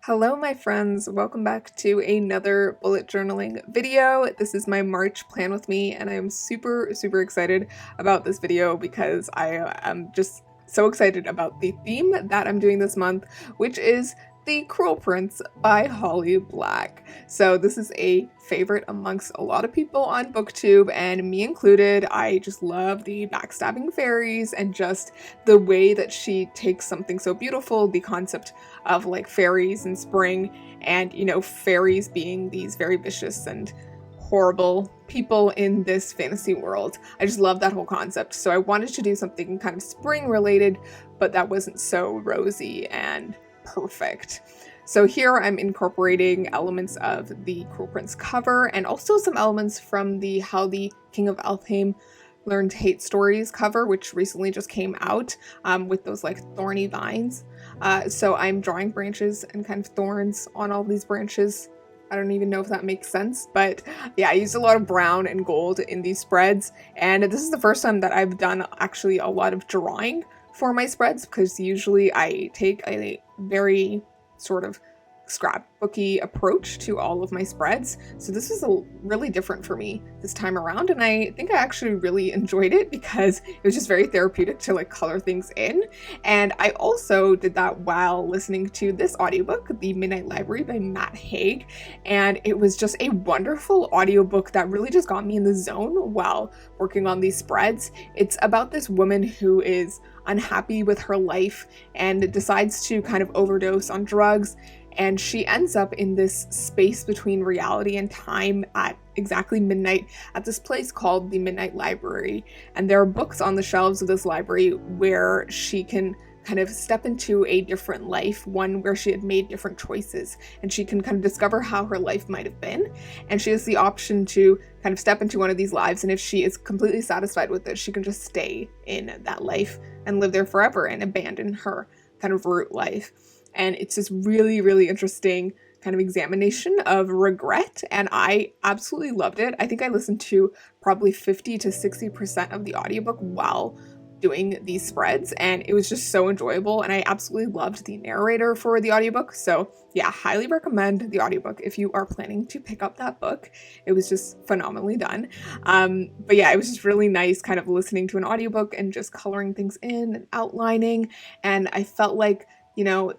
Hello my friends, welcome back to another bullet journaling video. This is my March plan with me and I am super excited about this video because I am just so excited about the theme that I'm doing this month, which is The Cruel Prince by Holly Black. So this is a favorite amongst a lot of people on booktube and me included. I just love the backstabbing fairies and just the way that she takes something so beautiful, the concept of like fairies in spring and fairies being these very vicious and horrible people in this fantasy world. I just love that whole concept. So I wanted to do something kind of spring related, but that wasn't so rosy and perfect. So here I'm incorporating elements of the Cruel Prince cover and also some elements from the How the King of Elfhame Learned Hate Stories cover, which recently just came out with those like thorny vines. So I'm drawing branches and kind of thorns on all these branches. I don't even know if that makes sense, but yeah, I used a lot of brown and gold in these spreads, and this is the first time that I've done actually a lot of drawing for my spreads, because usually I take a very sort of scrapbooky approach to all of my spreads. So this was really different for me this time around, and I think I actually really enjoyed it because it was just very therapeutic to like color things in. And I also did that while listening to this audiobook, The Midnight Library by Matt Haig, and it was just a wonderful audiobook that really just got me in the zone while working on these spreads. It's about this woman who is unhappy with her life and decides to kind of overdose on drugs, and she ends up in this space between reality and time at exactly midnight at this place called the Midnight Library. And there are books on the shelves of this library where she can kind of step into a different life, one where she had made different choices, and she can kind of discover how her life might have been. And she has the option to kind of step into one of these lives, and if she is completely satisfied with it, she can just stay in that life and live there forever and abandon her kind of root life. And it's this really interesting kind of examination of regret, and I absolutely loved it. I think I listened to probably 50 to 60% of the audiobook while doing these spreads, and it was just so enjoyable, and I absolutely loved the narrator for the audiobook. So yeah, highly recommend the audiobook if you are planning to pick up that book. It was just phenomenally done. But yeah, it was just really nice kind of listening to an audiobook and just coloring things in and outlining, and I felt like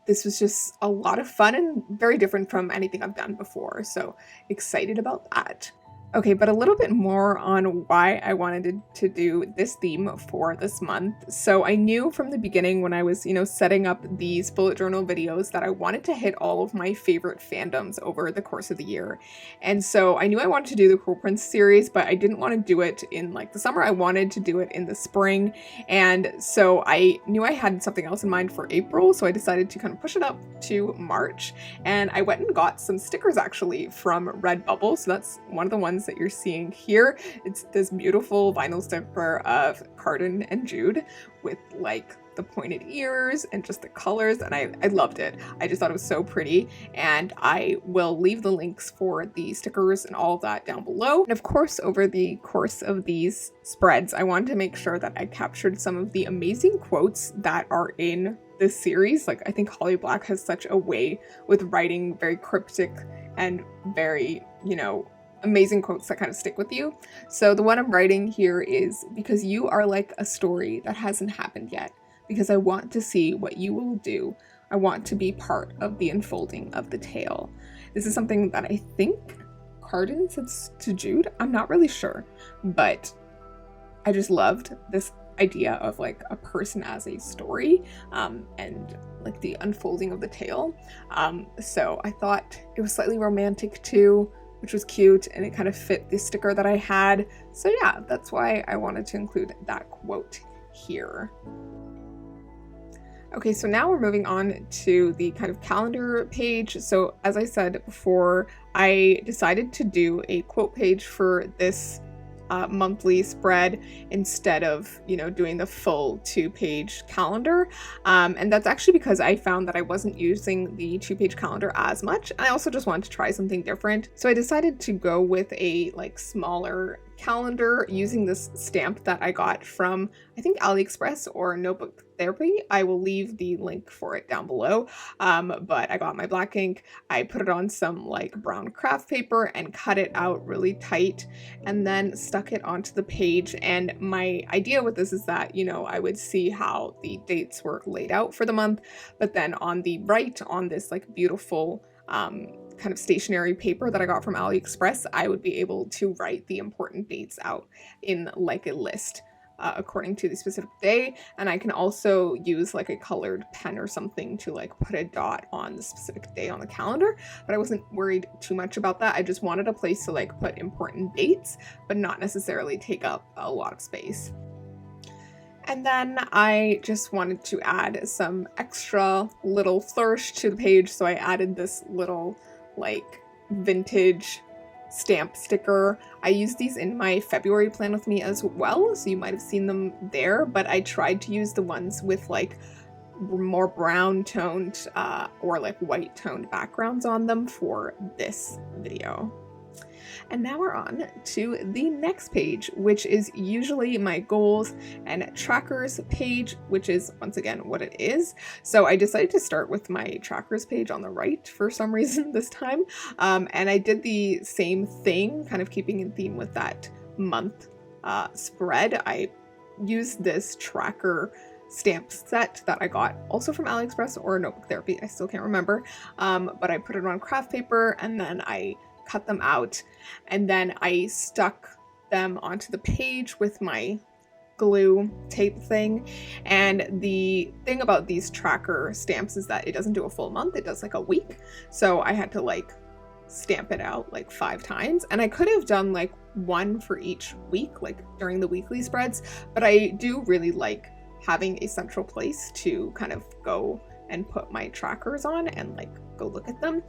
this was just a lot of fun and very different from anything I've done before. So excited about that. Okay, but a little bit more on why I wanted to do this theme for this month. So I knew from the beginning when I was, setting up these bullet journal videos that I wanted to hit all of my favorite fandoms over the course of the year. And so I knew I wanted to do the Cruel Prince series, but I didn't want to do it in like the summer. I wanted to do it in the spring. And so I knew I had something else in mind for April. So I decided to kind of push it up to March. And I went and got some stickers actually from Redbubble. So that's one of the ones that you're seeing here. It's this beautiful vinyl sticker of Carden and Jude with like the pointed ears and just the colors, and I loved it. I just thought it was so pretty, and I will leave the links for the stickers and all of that down below. And of course, over the course of these spreads, I wanted to make sure that I captured some of the amazing quotes that are in this series. Like, I think Holly Black has such a way with writing very cryptic and very, amazing quotes that kind of stick with you. So the one I'm writing here is, because you are like a story that hasn't happened yet, because I want to see what you will do. I want to be part of the unfolding of the tale. This is something that I think Carden said to Jude. I'm not really sure, but I just loved this idea of like a person as a story, and like the unfolding of the tale. So I thought it was slightly romantic too, which was cute, and it kind of fit the sticker that I had. So yeah, that's why I wanted to include that quote here. Okay, so now we're moving on to the kind of calendar page. So as I said before, I decided to do a quote page for this monthly spread instead of doing the full 2-page calendar, and that's actually because I found that I wasn't using the 2-page calendar as much, and I also just wanted to try something different. So I decided to go with a like smaller calendar using this stamp that I got from, I think, AliExpress or Notebook Therapy. I will leave the link for it down below. But I got my black ink, I put it on some like brown craft paper and cut it out really tight and then stuck it onto the page. And my idea with this is that, you know, I would see how the dates were laid out for the month, but then on the right, on this like beautiful kind of stationery paper that I got from AliExpress, I would be able to write the important dates out in like a list according to the specific day. And I can also use like a colored pen or something to like put a dot on the specific day on the calendar, but I wasn't worried too much about that. I just wanted a place to like put important dates, but not necessarily take up a lot of space. And then I just wanted to add some extra little flourish to the page, so I added this little like vintage stamp sticker. I used these in my February plan with me as well, so you might have seen them there, but I tried to use the ones with like more brown toned or like white toned backgrounds on them for this video. And now we're on to the next page, which is usually my goals and trackers page, which is once again what it is. So I decided to start with my trackers page on the right for some reason this time. And I did the same thing, kind of keeping in theme with that month spread. I used this tracker stamp set that I got also from AliExpress or Notebook Therapy, I still can't remember, but I put it on craft paper and then I cut them out and then I stuck them onto the page with my glue tape thing. And the thing about these tracker stamps is that it doesn't do a full month, it does like a week, so I had to like stamp it out like 5 times, and I could have done like one for each week like during the weekly spreads, but I do really like having a central place to kind of go and put my trackers on and like go look at them.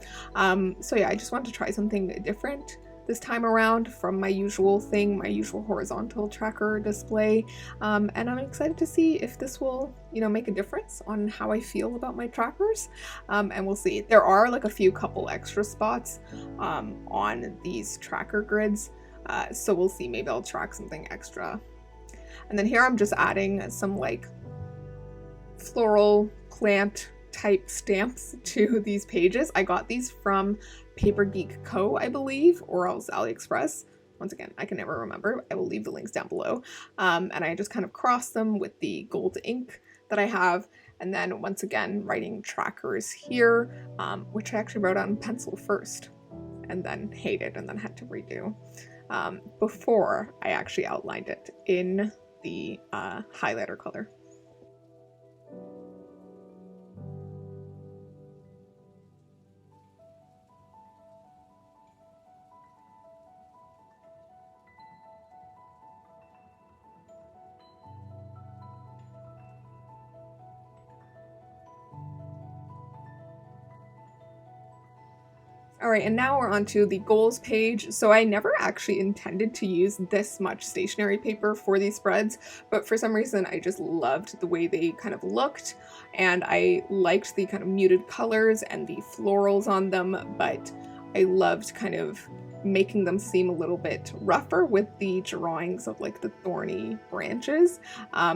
So yeah, I just wanted to try something different this time around from my usual thing, my usual horizontal tracker display. And I'm excited to see if this will, you know, make a difference on how I feel about my trackers. And we'll see. There are like a few couple extra spots on these tracker grids. So we'll see, maybe I'll track something extra. And then here I'm just adding some like floral plant type stamps to these pages. I got these from Paper Geek Co, I believe, or else AliExpress. Once again, I can never remember. I will leave the links down below. And I just kind of crossed them with the gold ink that I have. And then once again, writing trackers here, which I actually wrote on pencil first and then hated and then had to redo before I actually outlined it in the highlighter color. All right, and now we're on to the goals page. So I never actually intended to use this much stationery paper for these spreads, but for some reason I just loved the way they kind of looked, and I liked the kind of muted colors and the florals on them, but I loved kind of making them seem a little bit rougher with the drawings of like the thorny branches.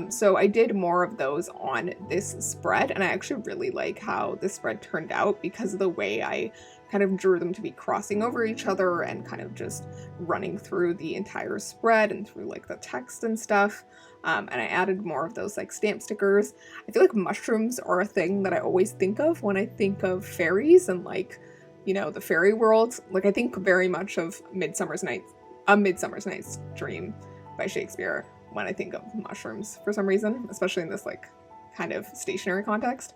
So I did more of those on this spread, and I actually really like how this spread turned out because of the way I kind of drew them to be crossing over each other and kind of just running through the entire spread and through like the text and stuff. And I added more of those like stamp stickers. I feel like mushrooms are a thing that I always think of when I think of fairies and like, you know, the fairy world. Like I think very much of A Midsummer's Night's Dream by Shakespeare when I think of mushrooms for some reason, especially in this like kind of stationary context.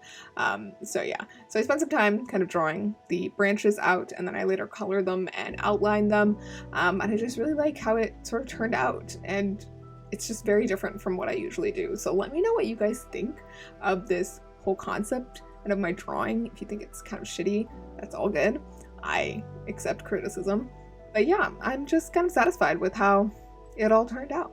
So yeah, so I spent some time kind of drawing the branches out, and then I later colored them and outlined them, and I just really like how it sort of turned out, and it's just very different from what I usually do. So let me know what you guys think of this whole concept and of my drawing. If you think it's kind of shitty, that's all good. I accept criticism. But yeah, I'm just kind of satisfied with how it all turned out.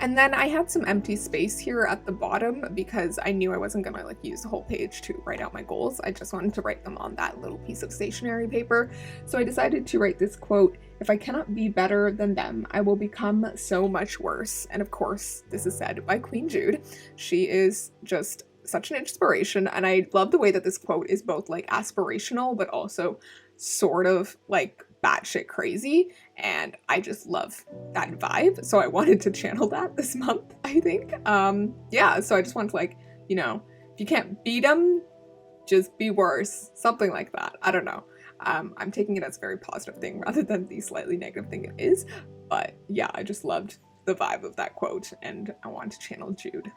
And then I had some empty space here at the bottom because I knew I wasn't gonna like use the whole page to write out my goals. I just wanted to write them on that little piece of stationery paper. So I decided to write this quote: "If I cannot be better than them, I will become so much worse." And of course, this is said by Queen Jude. She is just such an inspiration, and I love the way that this quote is both like aspirational but also sort of like batshit crazy, and I just love that vibe, so I wanted to channel that this month, I think. Yeah, so I just wanted to, like, you know, if you can't beat them, just be worse, something like that. I don't know. I'm taking it as a very positive thing rather than the slightly negative thing it is, but yeah, I just loved the vibe of that quote, and I wanted to channel Jude.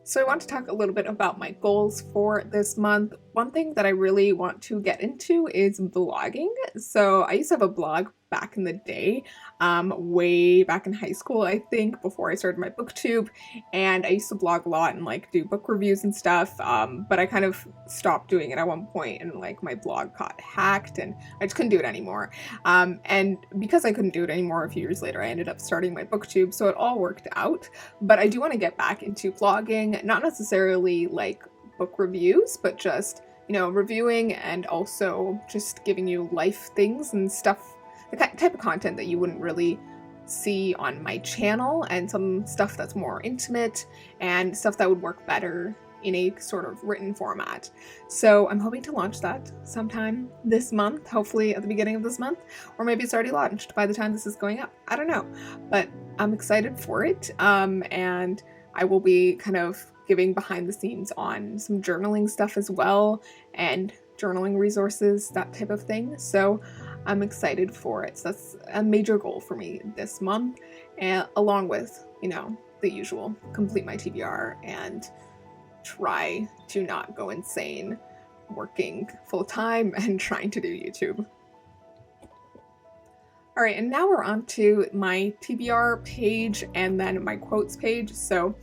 So I want to talk a little bit about my goals for this month. One thing that I really want to get into is vlogging. So I used to have a blog back in the day, way back in high school, I think, before I started my booktube, and I used to blog a lot and like do book reviews and stuff, but I kind of stopped doing it at one point, and like my blog got hacked and I just couldn't do it anymore. And because I couldn't do it anymore, a few years later I ended up starting my booktube, so it all worked out. But I do want to get back into vlogging, not necessarily like book reviews, but just, you know, reviewing and also just giving you life things and stuff, the type of content that you wouldn't really see on my channel, and some stuff that's more intimate and stuff that would work better in a sort of written format. So I'm hoping to launch that sometime this month, hopefully at the beginning of this month, or maybe it's already launched by the time this is going up. I don't know, but I'm excited for it, and I will be kind of giving behind the scenes on some journaling stuff as well, and journaling resources, that type of thing. So I'm excited for it. So that's a major goal for me this month, and along with, you know, the usual, complete my TBR and try to not go insane working full-time and trying to do YouTube. All right, and now we're on to my TBR page and then my quotes page. So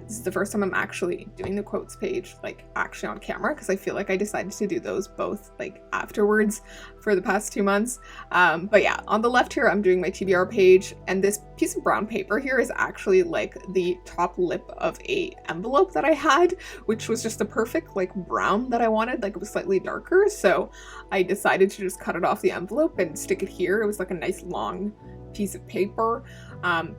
this This is the first time I'm actually doing the quotes page, like actually on camera, because I feel like I decided to do those both like afterwards for the past 2 months. But yeah, on the left here, I'm doing my TBR page, and this piece of brown paper here is actually like the top lip of a envelope that I had, which was just the perfect like brown that I wanted, like it was slightly darker. So I decided to just cut it off the envelope and stick it here. It was like a nice long piece of paper,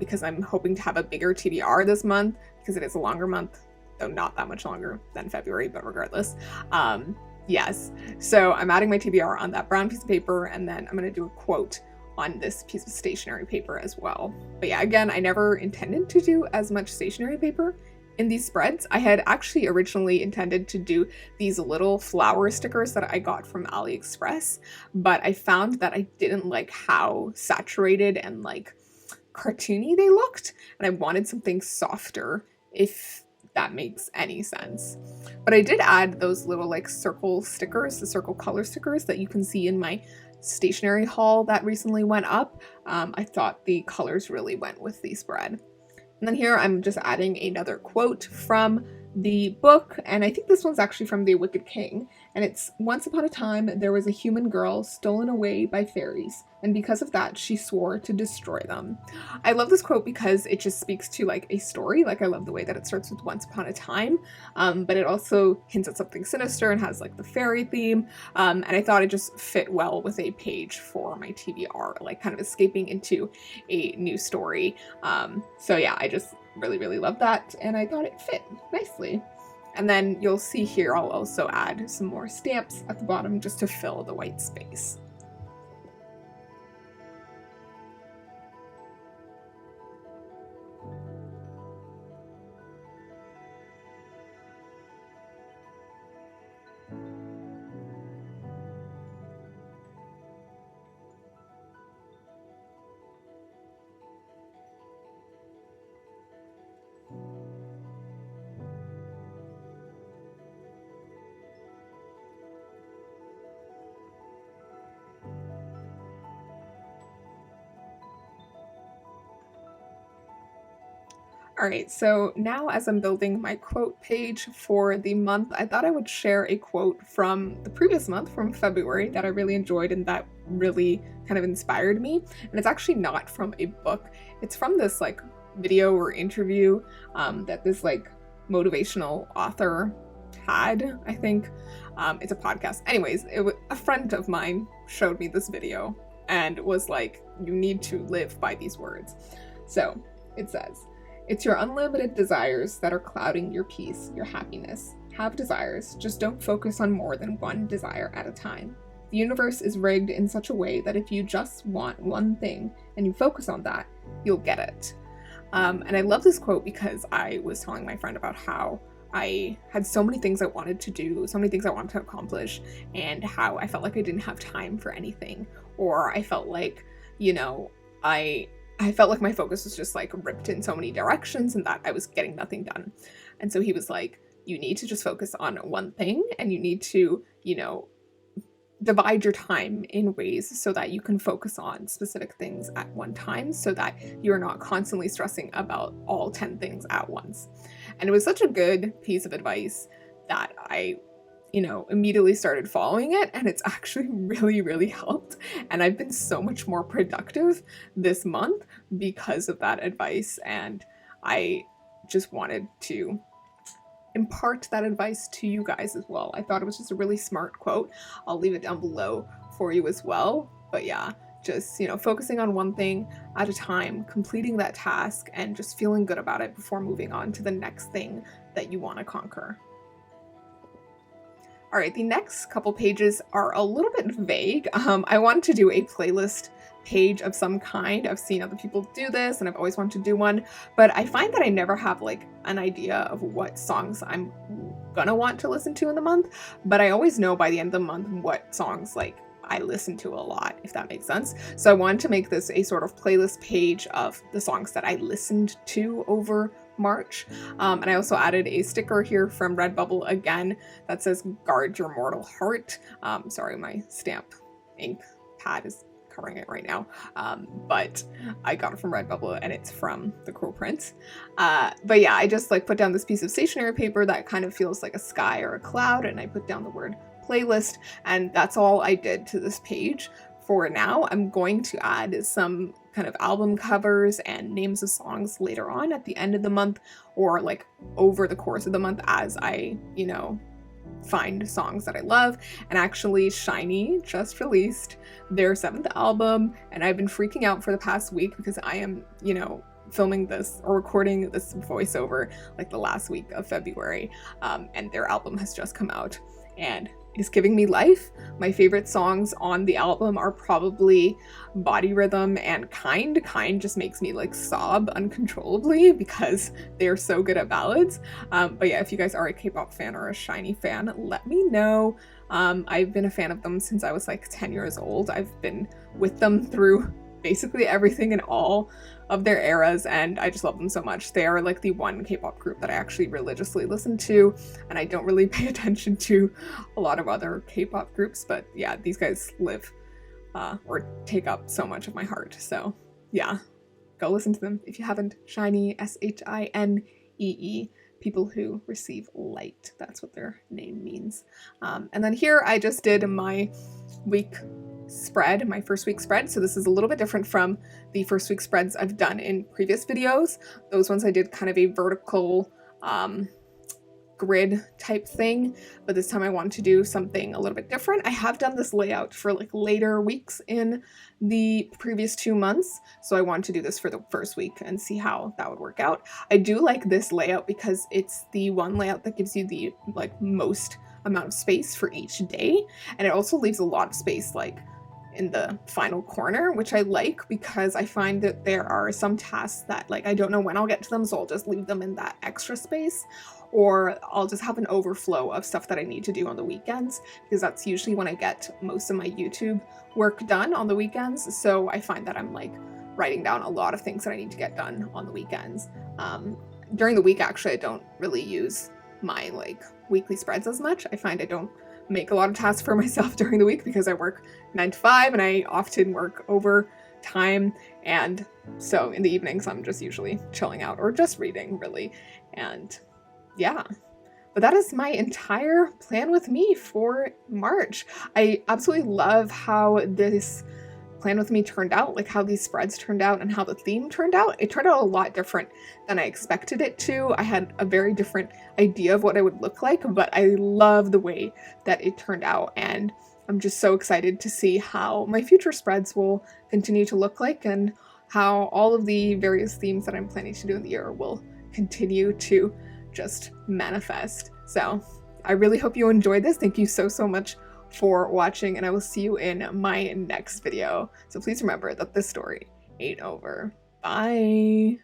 because I'm hoping to have a bigger TBR this month, because it is a longer month, though not that much longer than February, but regardless. Yes, so I'm adding my TBR on that brown piece of paper, and then I'm going to do a quote on this piece of stationery paper as well. But yeah, again, I never intended to do as much stationery paper in these spreads. I had actually originally intended to do these little flower stickers that I got from AliExpress, but I found that I didn't like how saturated and like cartoony they looked, and I wanted something softer, if that makes any sense. But I did add those little like circle stickers, the circle color stickers that you can see in my stationery haul that recently went up. I thought the colors really went with the spread. And then here I'm just adding another quote from the book, and I think this one's actually from The Wicked King, and it's, "Once upon a time there was a human girl stolen away by fairies, and because of that she swore to destroy them." I love this quote because it just speaks to like a story. Like I love the way that it starts with once upon a time, but it also hints at something sinister and has like the fairy theme, and I thought it just fit well with a page for my TBR, like kind of escaping into a new story. So yeah, I just really love that, and I thought it fit nicely. And then you'll see here I'll also add some more stamps at the bottom just to fill the white space. Alright, so now as I'm building my quote page for the month, I thought I would share a quote from the previous month, from February, that I really enjoyed and that really kind of inspired me. And it's actually not from a book. It's from this like video or interview that this like motivational author had, I think. It's a podcast. Anyways, a friend of mine showed me this video and was like, you need to live by these words. So it says, "It's your unlimited desires that are clouding your peace, your happiness. Have desires, just don't focus on more than one desire at a time. The universe is rigged in such a way that if you just want one thing and you focus on that, you'll get it." And I love this quote because I was telling my friend about how I had so many things I wanted to do, so many things I wanted to accomplish, and how I felt like I didn't have time for anything, or I felt like, you know, I felt like my focus was just like ripped in so many directions and that I was getting nothing done. And so he was like, you need to just focus on one thing, and you need to, you know, divide your time in ways so that you can focus on specific things at one time, so that you're not constantly stressing about all 10 things at once. And it was such a good piece of advice that I, you know, immediately started following it, and it's actually really helped. And I've been so much more productive this month because of that advice, and I just wanted to impart that advice to you guys as well. I thought it was just a really smart quote. I'll leave it down below for you as well. But yeah, just, you know, focusing on one thing at a time, completing that task, and just feeling good about it before moving on to the next thing that you want to conquer. All right, the next couple pages are a little bit vague. I wanted to do a playlist page of some kind. I've seen other people do this, and I've always wanted to do one, but I find that I never have like an idea of what songs I'm gonna want to listen to in the month, but I always know by the end of the month what songs like I listen to a lot, if that makes sense. So I wanted to make this a sort of playlist page of the songs that I listened to over March. And I also added a sticker here from Redbubble again that says "Guard Your Mortal Heart." Sorry, my stamp ink pad is covering it right now, but I got it from Redbubble and it's from The Cruel Prince. But yeah, I just like put down this piece of stationery paper that kind of feels like a sky or a cloud, and I put down the word playlist, and that's all I did to this page. For now, I'm going to add some kind of album covers and names of songs later on at the end of the month, or like over the course of the month as I, you know, find songs that I love. And actually, SHINee just released their 7th album, and I've been freaking out for the past week because I am, you know, filming this or recording this voiceover like the last week of February, and their album has just come out, and it's giving me life. My favorite songs on the album are probably Body Rhythm and Kind. Kind just makes me like sob uncontrollably because they're so good at ballads. But yeah, if you guys are a K-pop fan or a SHINee fan, let me know. I've been a fan of them since I was like 10 years old. I've been with them through basically everything in all of their eras, and I just love them so much. They are like the one K-pop group that I actually religiously listen to, and I don't really pay attention to a lot of other K-pop groups, but yeah, these guys live or take up so much of my heart. So yeah, go listen to them if you haven't. SHINee, SHINee, people who receive light. That's what their name means. And then here I just did my week spread, my first week spread. So this is a little bit different from the first week spreads I've done in previous videos. Those ones I did kind of a vertical grid type thing, but this time I wanted to do something a little bit different. I have done this layout for like later weeks in the previous 2 months, so I wanted to do this for the first week and see how that would work out. I do like this layout because it's the one layout that gives you the like most amount of space for each day, and it also leaves a lot of space like in the final corner, which I like because I find that there are some tasks that like I don't know when I'll get to them, so I'll just leave them in that extra space, or I'll just have an overflow of stuff that I need to do on the weekends, because that's usually when I get most of my YouTube work done, on the weekends. So I find that I'm like writing down a lot of things that I need to get done on the weekends. During the week, actually, I don't really use my like weekly spreads as much. I find I don't make a lot of tasks for myself during the week because I work 9 to 5 and I often work overtime, and so in the evenings I'm just usually chilling out or just reading, really. And yeah, but that is my entire plan with me for March. I absolutely love how this plan with me turned out, like how these spreads turned out and how the theme turned out. It turned out a lot different than I expected it to. I had a very different idea of what it would look like, but I love the way that it turned out, and I'm just so excited to see how my future spreads will continue to look like and how all of the various themes that I'm planning to do in the year will continue to just manifest. So I really hope you enjoyed this. Thank you so much for watching, and I will see you in my next video. So please remember that this story ain't over. Bye.